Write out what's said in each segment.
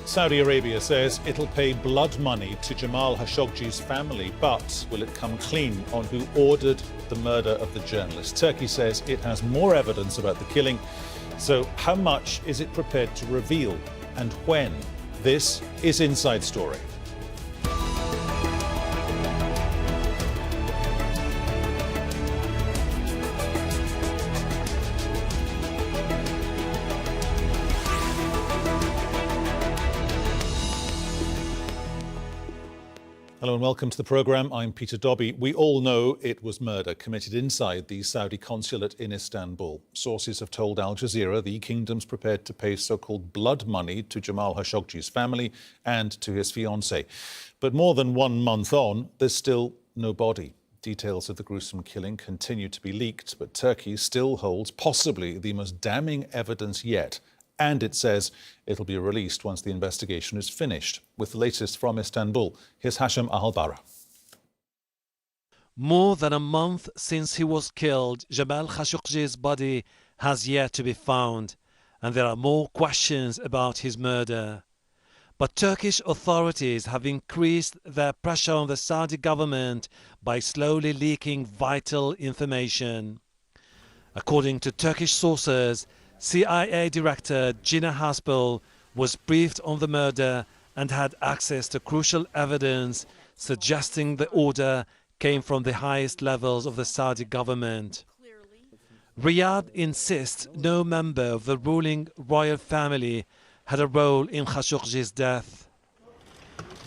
Saudi Arabia says it'll pay blood money to Jamal Khashoggi's family, but will it come clean on who ordered the murder of the journalist? Turkey says it has more evidence about the killing. So how much is it prepared to reveal, and when? This is Inside Story. Hello and welcome to the programme. I'm Peter Dobby. We all know it was murder committed inside the Saudi consulate in Istanbul. Sources have told Al-Jazeera the kingdom's prepared to pay so-called blood money to Jamal Khashoggi's family and to his fiancée. But more than 1 month on, there's still no body. Details of the gruesome killing continue to be leaked, but Turkey still holds possibly the most damning evidence yet. And it says it'll be released once the investigation is finished. With the latest from Istanbul, here's Hashim Al-Bara. More than a month since he was killed, Jamal Khashoggi's body has yet to be found, and there are more questions about his murder. But Turkish authorities have increased their pressure on the Saudi government by slowly leaking vital information. According to Turkish sources, CIA Director Gina Haspel was briefed on the murder and had access to crucial evidence suggesting the order came from the highest levels of the Saudi government. Riyadh insists no member of the ruling royal family had a role in Khashoggi's death.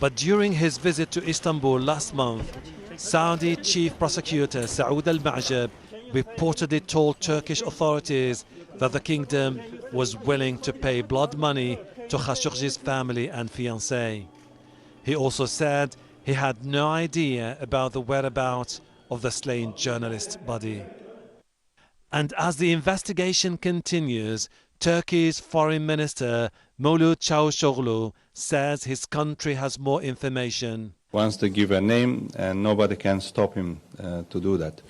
But during his visit to Istanbul last month, Saudi Chief Prosecutor Saud Al-Majab reportedly told Turkish authorities that the kingdom was willing to pay blood money to Khashoggi's family and fiancée. He also said he had no idea about the whereabouts of the slain journalist's body. And as the investigation continues, Turkey's Foreign Minister Mevlut Çavuşoğlu says his country has more information. Wants to give a name and nobody can stop him to do that.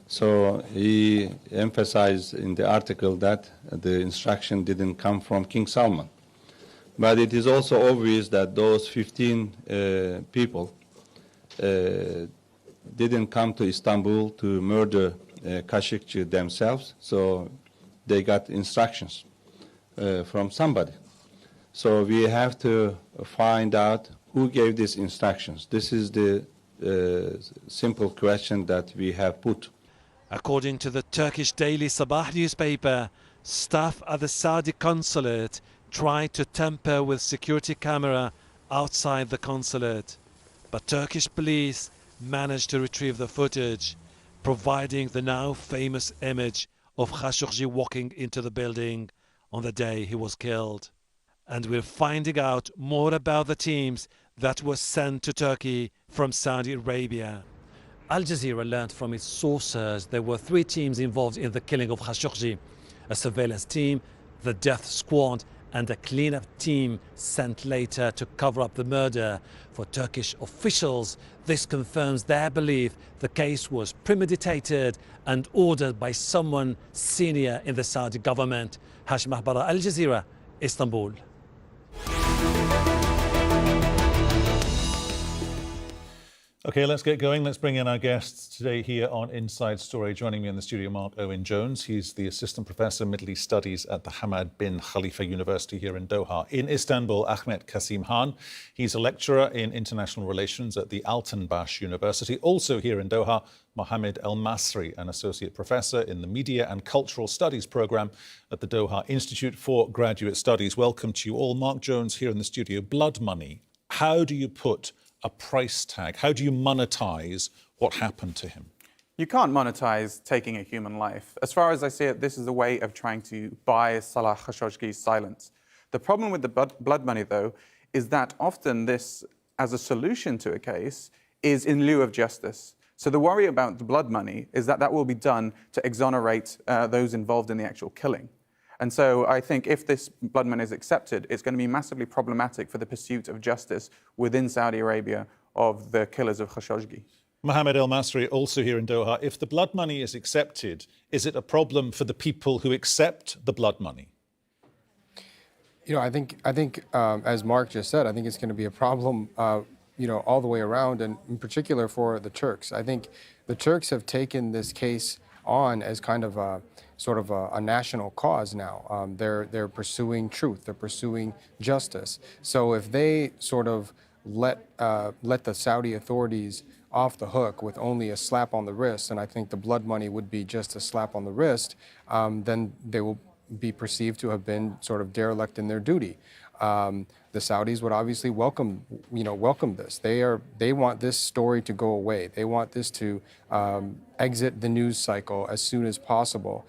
So he emphasized in the article that the instruction didn't come from King Salman. But it is also obvious that those 15 people didn't come to Istanbul to murder Khashoggi themselves, so they got instructions from somebody. So we have to find out who gave these instructions. This is the simple question that we have put. According to the Turkish daily Sabah newspaper, staff at the Saudi consulate tried to tamper with security camera outside the consulate, but Turkish police managed to retrieve the footage, providing the now famous image of Khashoggi walking into the building on the day he was killed. And we're finding out more about the teams that were sent to Turkey from Saudi Arabia. Al Jazeera learned from its sources there were 3 teams involved in the killing of Khashoggi: a surveillance team, the death squad, and a cleanup team sent later to cover up the murder. For Turkish officials, this confirms their belief the case was premeditated and ordered by someone senior in the Saudi government. Hashim Al-Bara, Al Jazeera, Istanbul. OK, let's get going. Let's bring in our guests today here on Inside Story. Joining me in the studio, Mark Owen Jones. He's the Assistant Professor, Middle East Studies at the Hamad bin Khalifa University here in Doha. In Istanbul, Ahmet Kasim Han. He's a lecturer in international relations at the Altanbash University. Also here in Doha, Mohamad Elmasry, an Associate Professor in the Media and Cultural Studies Programme at the Doha Institute for Graduate Studies. Welcome to you all. Mark Jones here in the studio. Blood money. How do you put a price tag? How do you monetize what happened to him? You can't monetize taking a human life. As far as I see it, this is a way of trying to buy Salah Khashoggi's silence. The problem with the blood money, though, is that often this, as a solution to a case, is in lieu of justice. So the worry about the blood money is that that will be done to exonerate those involved in the actual killing. And so I think if this blood money is accepted, it's going to be massively problematic for the pursuit of justice within Saudi Arabia of the killers of Khashoggi. Mohamad Elmasry, also here in Doha. If the blood money is accepted, is it a problem for the people who accept the blood money? I think as Mark just said, I think it's going to be a problem, all the way around, and in particular for the Turks. I think the Turks have taken this case on as kind of a sort of a national cause now. They're pursuing truth. They're pursuing justice. So if they sort of let the Saudi authorities off the hook with only a slap on the wrist, and I think the blood money would be just a slap on the wrist, then they will be perceived to have been sort of derelict in their duty. The Saudis would obviously welcome this. They want this story to go away. They want this to exit the news cycle as soon as possible.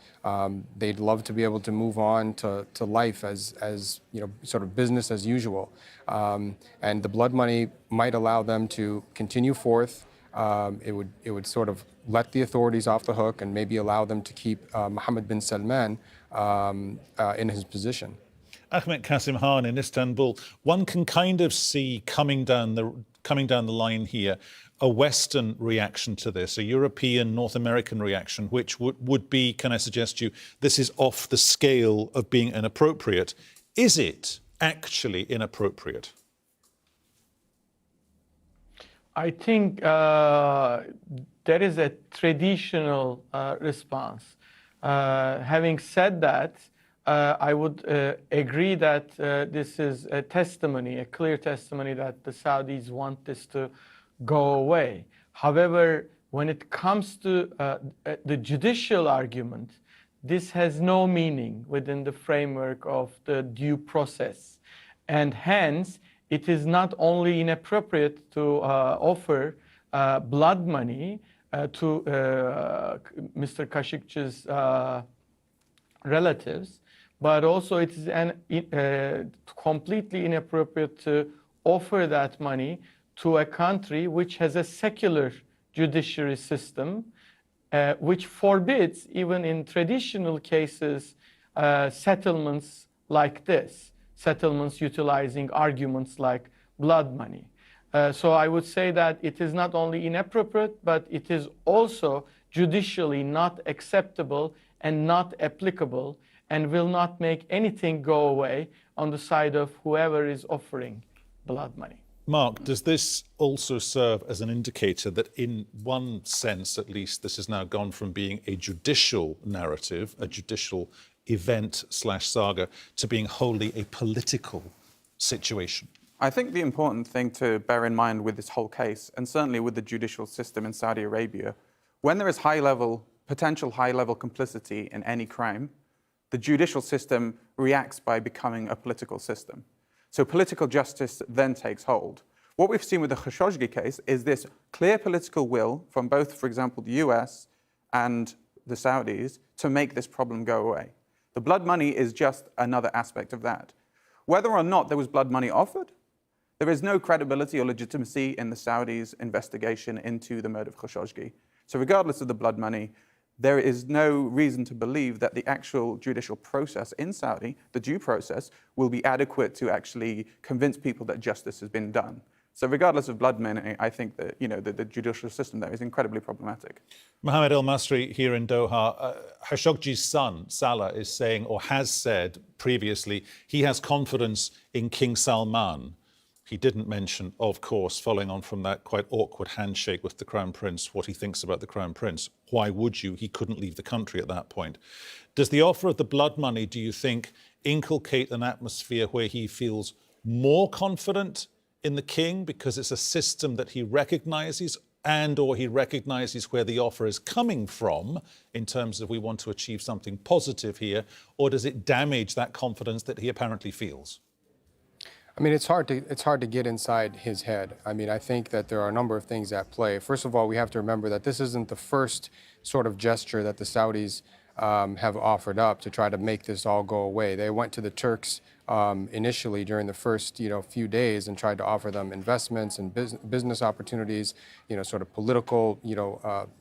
They'd love to be able to move on to life as sort of business as usual. And the blood money might allow them to continue forth. It would sort of let the authorities off the hook and maybe allow them to keep Mohammed bin Salman in his position. Ahmet Kasim Khan in Istanbul, one can kind of see coming down the line here a Western reaction to this, a European, North American reaction, which would be, can I suggest to you, this is off the scale of being inappropriate. Is it actually inappropriate? I think there is a traditional response. Having said that, I would agree that this is a testimony, a clear testimony that the Saudis want this to go away. However, when it comes to the judicial argument, this has no meaning within the framework of the due process. And hence, it is not only inappropriate to offer blood money to Mr. Khashoggi's relatives, but also it is completely inappropriate to offer that money to a country which has a secular judiciary system, which forbids, even in traditional cases, settlements like this, settlements utilizing arguments like blood money. So I would say that it is not only inappropriate, but it is also judicially not acceptable and not applicable, and will not make anything go away on the side of whoever is offering blood money. Mark, does this also serve as an indicator that in one sense, at least, this has now gone from being a judicial narrative, a judicial event/saga, to being wholly a political situation? I think the important thing to bear in mind with this whole case, and certainly with the judicial system in Saudi Arabia, when there is potential high-level complicity in any crime, the judicial system reacts by becoming a political system. So political justice then takes hold. What we've seen with the Khashoggi case is this clear political will from both, for example, the US and the Saudis to make this problem go away. The blood money is just another aspect of that. Whether or not there was blood money offered, there is no credibility or legitimacy in the Saudis' investigation into the murder of Khashoggi. So regardless of the blood money, there is no reason to believe that the actual judicial process in Saudi, the due process, will be adequate to actually convince people that justice has been done. So regardless of blood money, I think that the judicial system there is incredibly problematic. Mohamad Elmasry here in Doha. Khashoggi's son, Salah, is saying, or has said previously, he has confidence in King Salman. He didn't mention, of course, following on from that quite awkward handshake with the Crown Prince, what he thinks about the Crown Prince. Why would you? He couldn't leave the country at that point. Does the offer of the blood money, do you think, inculcate an atmosphere where he feels more confident in the king because it's a system that he recognises, and or he recognises where the offer is coming from in terms of we want to achieve something positive here, or does it damage that confidence that he apparently feels? I mean, it's hard to get inside his head. I mean, I think that there are a number of things at play. First of all, we have to remember that this isn't the first sort of gesture that the Saudis have offered up to try to make this all go away. They went to the Turks initially during the first few days and tried to offer them investments and business opportunities, sort of political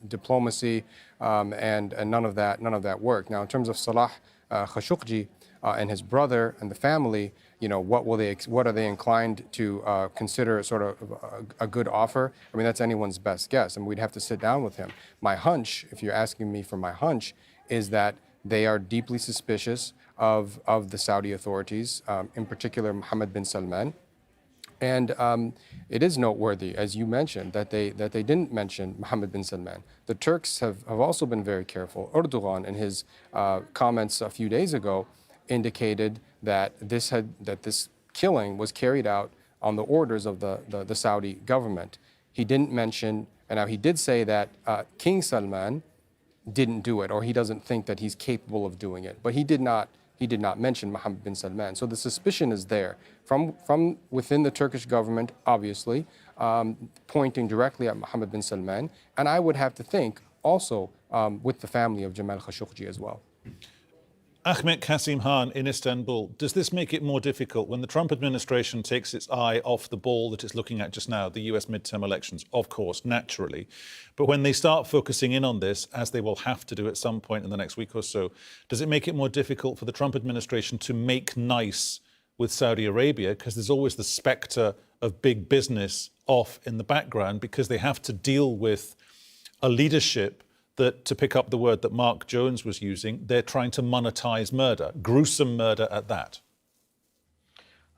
diplomacy, and none of that worked. Now, in terms of Salah Khashoggi and his brother and the family, what are they inclined to consider sort of a good offer? I mean, that's anyone's best guess, and we'd have to sit down with him. My hunch, if you're asking me for my hunch, is that they are deeply suspicious of the Saudi authorities, in particular Mohammed bin Salman. And it is noteworthy, as you mentioned, that they didn't mention Mohammed bin Salman. The Turks have also been very careful. Erdogan, in his comments a few days ago, indicated that this killing was carried out on the orders of the Saudi government. He didn't mention, and now he did say that King Salman didn't do it, or he doesn't think that he's capable of doing it, but he did not mention Mohammed bin Salman. So the suspicion is there from within the Turkish government, obviously, pointing directly at Mohammed bin Salman. And I would have to think also with the family of Jamal Khashoggi as well. Ahmet Kasim Khan in Istanbul, does this make it more difficult when the Trump administration takes its eye off the ball that it's looking at just now, the US midterm elections, of course, naturally, but when they start focusing in on this, as they will have to do at some point in the next week or so, does it make it more difficult for the Trump administration to make nice with Saudi Arabia, because there's always the spectre of big business off in the background, because they have to deal with a leadership that, to pick up the word that Mark Jones was using, they're trying to monetize murder, gruesome murder at that?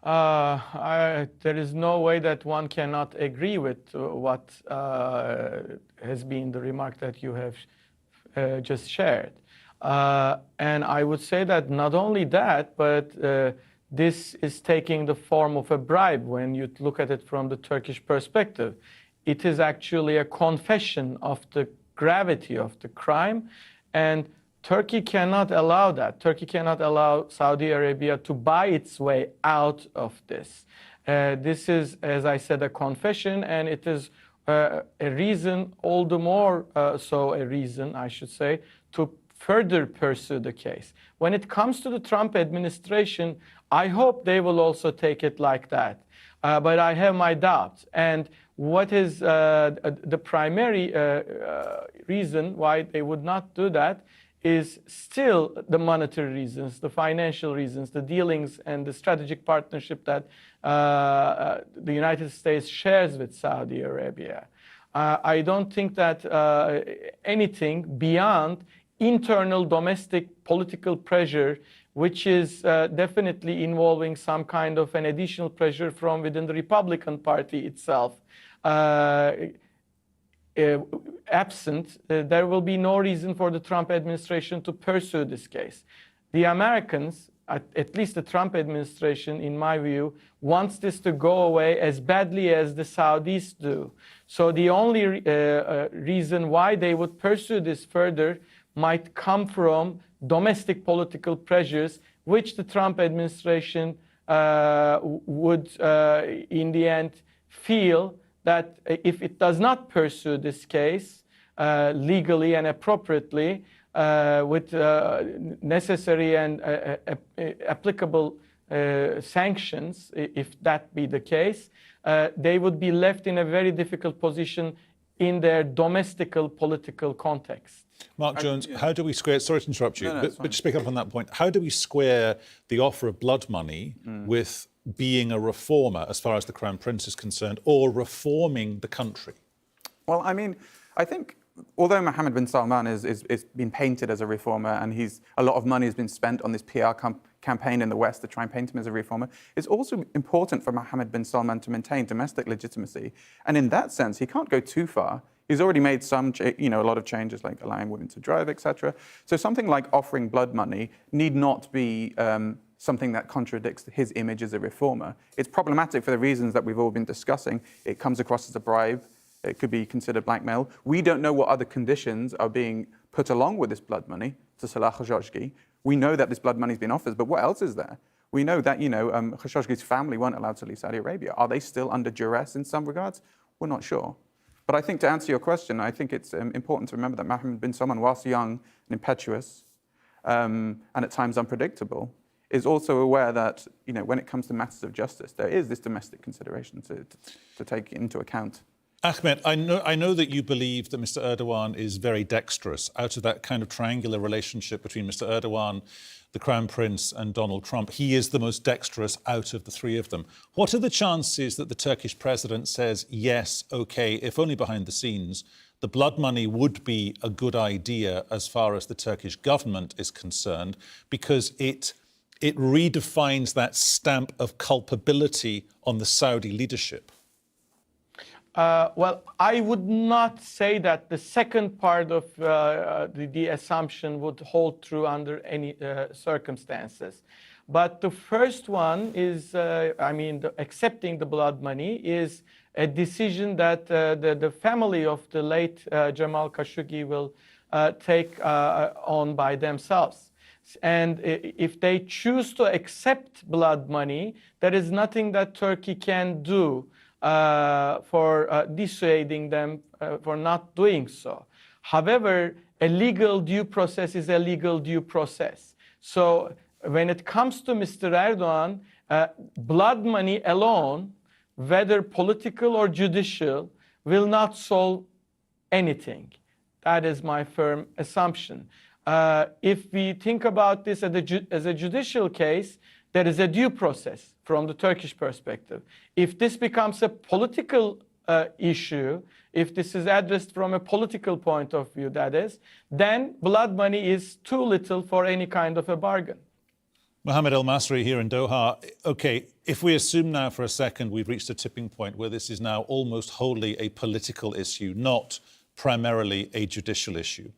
There is no way that one cannot agree with what has been the remark that you have just shared. And I would say that not only that, but this is taking the form of a bribe when you look at it from the Turkish perspective. It is actually a confession of the gravity of the crime, and Turkey cannot allow that. Turkey cannot allow Saudi Arabia to buy its way out of this. This is, as I said, a confession, and it is a reason, all the more so a reason, I should say, to further pursue the case. When it comes to the Trump administration, I hope they will also take it like that. But I have my doubts. And what is the primary reason why they would not do that is still the monetary reasons, the financial reasons, the dealings and the strategic partnership that the United States shares with Saudi Arabia. I don't think that anything beyond internal domestic political pressure, which is definitely involving some kind of an additional pressure from within the Republican Party itself, absent, there will be no reason for the Trump administration to pursue this case. The Americans, at least the Trump administration, in my view, wants this to go away as badly as the Saudis do. So the only reason why they would pursue this further might come from domestic political pressures, which the Trump administration would, in the end, feel that if it does not pursue this case legally and appropriately, with necessary and applicable sanctions, if that be the case, they would be left in a very difficult position in their domestical political context. Mark Jones, how do we square, sorry to interrupt you, but just pick up on that point, how do we square the offer of blood money with being a reformer as far as the Crown Prince is concerned, or reforming the country? Well, I mean, I think although Mohammed bin Salman is been painted as a reformer, and a lot of money has been spent on this PR campaign in the West to try and paint him as a reformer, it's also important for Mohammed bin Salman to maintain domestic legitimacy. And in that sense, he can't go too far. He's already made some, a lot of changes, like allowing women to drive, etc. So something like offering blood money need not be something that contradicts his image as a reformer. It's problematic for the reasons that we've all been discussing. It comes across as a bribe. It could be considered blackmail. We don't know what other conditions are being put along with this blood money to Salah Khashoggi. We know that this blood money has been offered, but what else is there? We know that, Khashoggi's family weren't allowed to leave Saudi Arabia. Are they still under duress in some regards? We're not sure. But I think to answer your question, I think it's important to remember that Mohammed bin Salman, whilst young and impetuous, and at times unpredictable, is also aware that, when it comes to matters of justice, there is this domestic consideration to take into account. Ahmed, I know that you believe that Mr. Erdogan is very dexterous out of that kind of triangular relationship between Mr. Erdogan, the Crown Prince, and Donald Trump. He is the most dexterous out of the three of them. What are the chances that the Turkish president says, yes, OK, if only behind the scenes, the blood money would be a good idea as far as the Turkish government is concerned, because it it redefines that stamp of culpability on the Saudi leadership? Well, I would not say that the second part of the assumption would hold true under any circumstances. But the first one is, accepting the blood money is a decision that the family of the late Jamal Khashoggi will take on by themselves. And if they choose to accept blood money, there is nothing that Turkey can do for dissuading them for not doing so. However, a legal due process is a legal due process. So when it comes to Mr. Erdogan, blood money alone, whether political or judicial, will not solve anything. That is my firm assumption. If we think about this as a judicial case, there is a due process from the Turkish perspective. If this becomes a political issue, if this is addressed from a political point of view, that is, then blood money is too little for any kind of a bargain. Mohamad Elmasry here in Doha. Okay, if we assume now for a second we've reached a tipping point where this is now almost wholly a political issue, not primarily a judicial issue.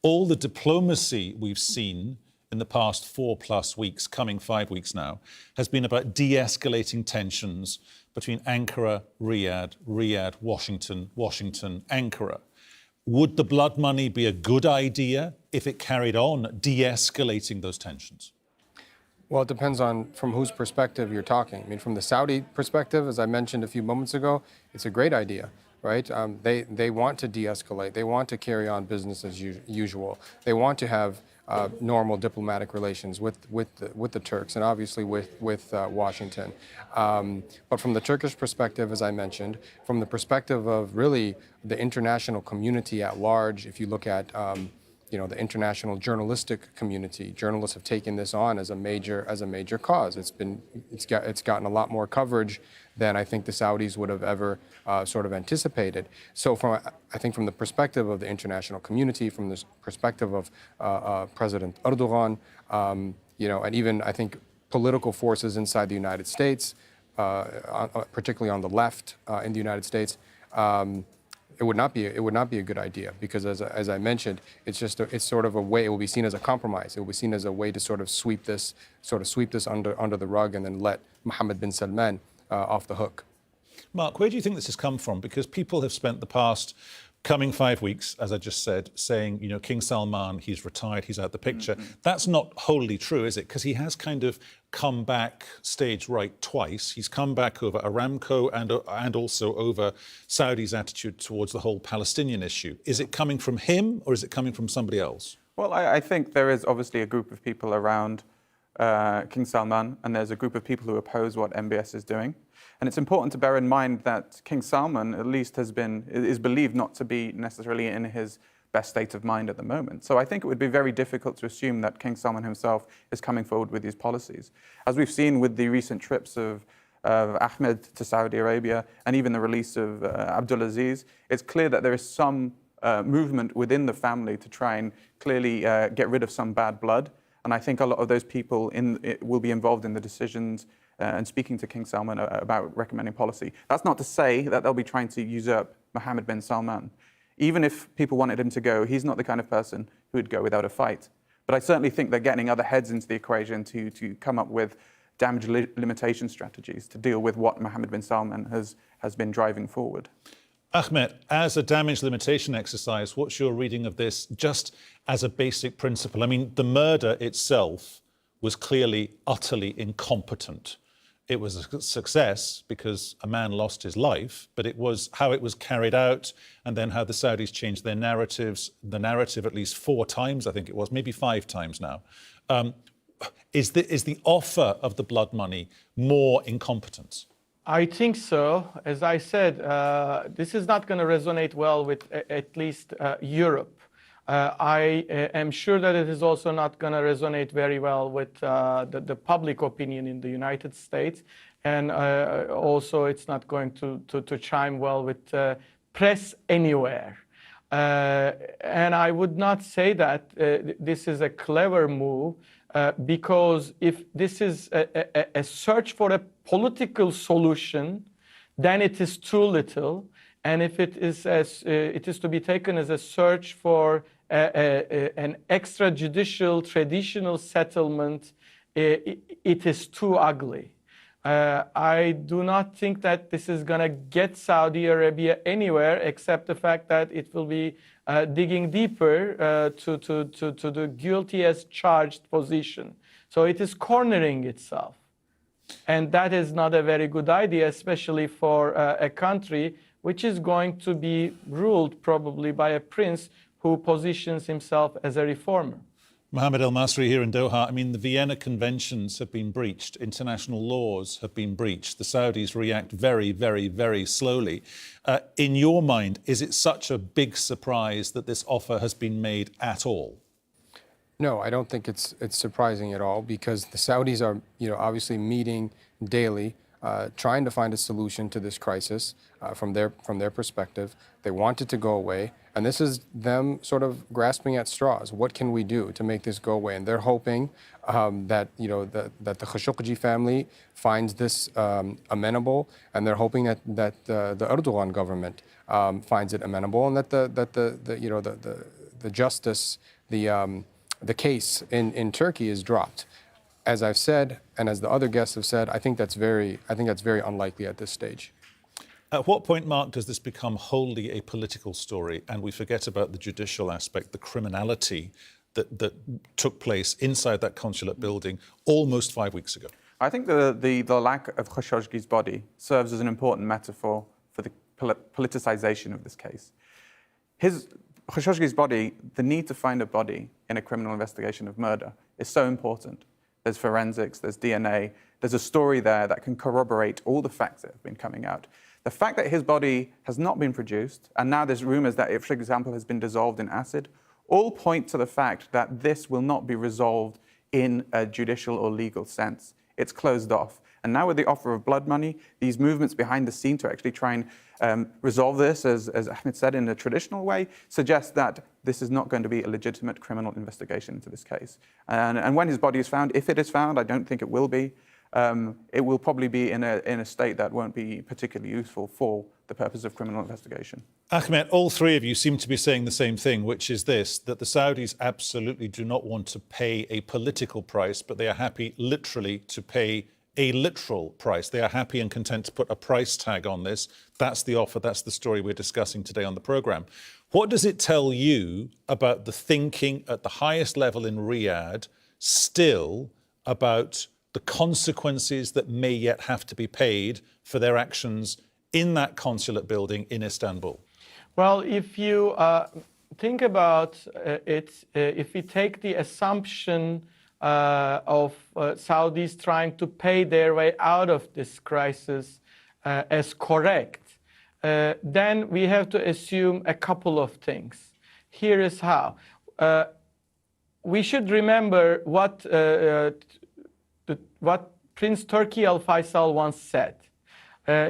All the diplomacy we've seen in the past 4+ weeks, coming 5 weeks now, has been about de-escalating tensions between Ankara, Riyadh, Washington, Ankara. Would the blood money be a good idea if it carried on de-escalating those tensions? Well, it depends on from whose perspective you're talking. I mean, from the Saudi perspective, as I mentioned a few moments ago, it's a great idea, right? They want to de-escalate. They want to carry on business as usual. They want to have normal diplomatic relations with the Turks and obviously with Washington. But from the Turkish perspective, as I mentioned, from the perspective of really the international community at large, if you look at the international journalistic community, journalists have taken this on as a major cause. It's gotten a lot more coverage than I think the Saudis would have ever sort of anticipated. So I think from the perspective of the international community, from the perspective of President Erdogan, and even I think political forces inside the United States, particularly on the left in the United States, it would not be a good idea because, as I mentioned, it's sort of a way. It will be seen as a compromise. It will be seen as a way to sort of sweep this under the rug and then let Mohammed bin Salman off the hook. Mark, where do you think this has come from? Because people have spent the past coming 5 weeks, as I just said, saying, King Salman, he's retired, he's out the picture. Mm-hmm. That's not wholly true, is it? Because he has kind of come back stage right twice. He's come back over Aramco and also over Saudi's attitude towards the whole Palestinian issue. Is it coming from him or is it coming from somebody else? Well, I think there is obviously a group of people around King Salman, and there's a group of people who oppose what MBS is doing. And it's important to bear in mind that King Salman, at least, is believed not to be necessarily in his best state of mind at the moment. So I think it would be very difficult to assume that King Salman himself is coming forward with these policies. As we've seen with the recent trips of Ahmed to Saudi Arabia and even the release of Abdulaziz, it's clear that there is some movement within the family to try and clearly get rid of some bad blood. And I think a lot of those people will be involved in the decisions and speaking to King Salman about recommending policy. That's not to say that they'll be trying to usurp Mohammed bin Salman. Even if people wanted him to go, he's not the kind of person who would go without a fight. But I certainly think they're getting other heads into the equation to come up with damage limitation strategies to deal with what Mohammed bin Salman has been driving forward. Ahmed, as a damage limitation exercise, what's your reading of this just as a basic principle? I mean, the murder itself was clearly utterly incompetent. It was a success because a man lost his life, but it was how it was carried out and then how the Saudis changed their narratives, the narrative at least 4 times, I think it was, maybe 5 times now. Is the offer of the blood money more incompetence? I think so. As I said, this is not going to resonate well with at least Europe. I am sure that it is also not going to resonate very well with the public opinion in the United States. And also it's not going to chime well with press anywhere. And I would not say that this is a clever move. because if this is a search for a political solution, then it is too little. And if it is to be taken as a search for an extrajudicial traditional settlement, it is too ugly. I do not think that this is going to get Saudi Arabia anywhere, except the fact that it will be digging deeper to the guilty as charged position. So it is cornering itself. And that is not a very good idea, especially for a country which is going to be ruled probably by a prince who positions himself as a reformer. Mohamad Elmasry here in Doha. I mean, the Vienna Conventions have been breached. International laws have been breached. The Saudis react very, very, very slowly. In your mind, is it such a big surprise that this offer has been made at all? No, I don't think it's surprising at all, because the Saudis are, obviously meeting daily, trying to find a solution to this crisis from their perspective. They want it to go away, and this is them sort of grasping at straws. What can we do to make this go away? And they're hoping that that the Khashoggi family finds this amenable, and they're hoping that the Erdogan government finds it amenable, and that the justice, the case in Turkey is dropped. As I've said, and as the other guests have said, I think that's very unlikely at this stage. At what point, Mark, does this become wholly a political story and we forget about the judicial aspect, the criminality that took place inside that consulate building almost 5 weeks ago? I think the lack of Khashoggi's body serves as an important metaphor for the politicization of this case. Khashoggi's body, the need to find a body in a criminal investigation of murder is so important. There's forensics, there's DNA, there's a story there that can corroborate all the facts that have been coming out. The fact that his body has not been produced, and now there's rumors that it, for example, has been dissolved in acid, all point to the fact that this will not be resolved in a judicial or legal sense. It's closed off. And now with the offer of blood money, these movements behind the scenes to actually try and resolve this, as Ahmed said, in a traditional way, suggest that this is not going to be a legitimate criminal investigation into this case. And when his body is found, if it is found, I don't think it will be, it will probably be in a state that won't be particularly useful for the purpose of criminal investigation. Ahmed, all three of you seem to be saying the same thing, which is this, that the Saudis absolutely do not want to pay a political price, but they are happy literally to pay a literal price. They are happy and content to put a price tag on this. That's the offer. That's the story we're discussing today on the programme. What does it tell you about the thinking at the highest level in Riyadh still about the consequences that may yet have to be paid for their actions in that consulate building in Istanbul? Well, if you think about it, if we take the assumption of Saudis trying to pay their way out of this crisis as correct, then we have to assume a couple of things. Here is how. We should remember what Prince Turki Al Faisal once said.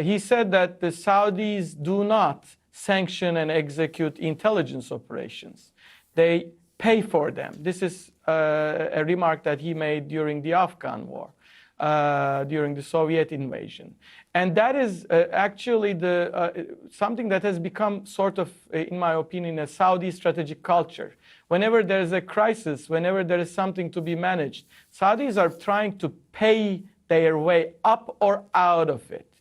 He said that the Saudis do not sanction and execute intelligence operations. They pay for them. This is a remark that he made during the Afghan war, during the Soviet invasion. And that is actually something that has become sort of, in my opinion, a Saudi strategic culture. Whenever there is a crisis, whenever there is something to be managed, Saudis are trying to pay their way up or out of it.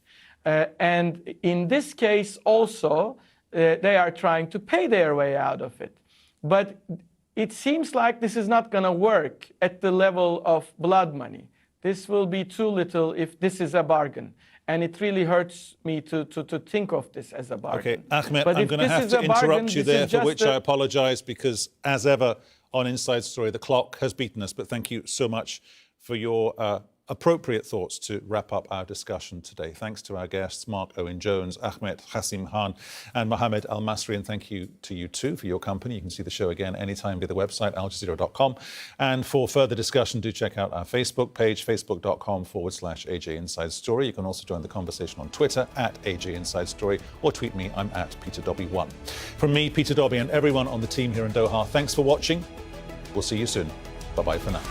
And in this case also, they are trying to pay their way out of it. But it seems like this is not going to work at the level of blood money. This will be too little if this is a bargain. And it really hurts me to think of this as a bargain. OK, Ahmed, but I'm going to have to interrupt you there, for which I apologise, because as ever on Inside Story, the clock has beaten us. But thank you so much for your appropriate thoughts to wrap up our discussion today. Thanks to our guests, Mark Owen-Jones, Ahmed Hassim Khan and Mohamad Elmasry. And thank you to you too for your company. You can see the show again anytime via the website, aljazeera.com. And for further discussion, do check out our Facebook page, facebook.com/AJ Inside Story. You can also join the conversation on Twitter @AJ Inside Story, or tweet me, I'm @PeterDobby1. From me, Peter Dobby, and everyone on the team here in Doha, thanks for watching. We'll see you soon. Bye-bye for now.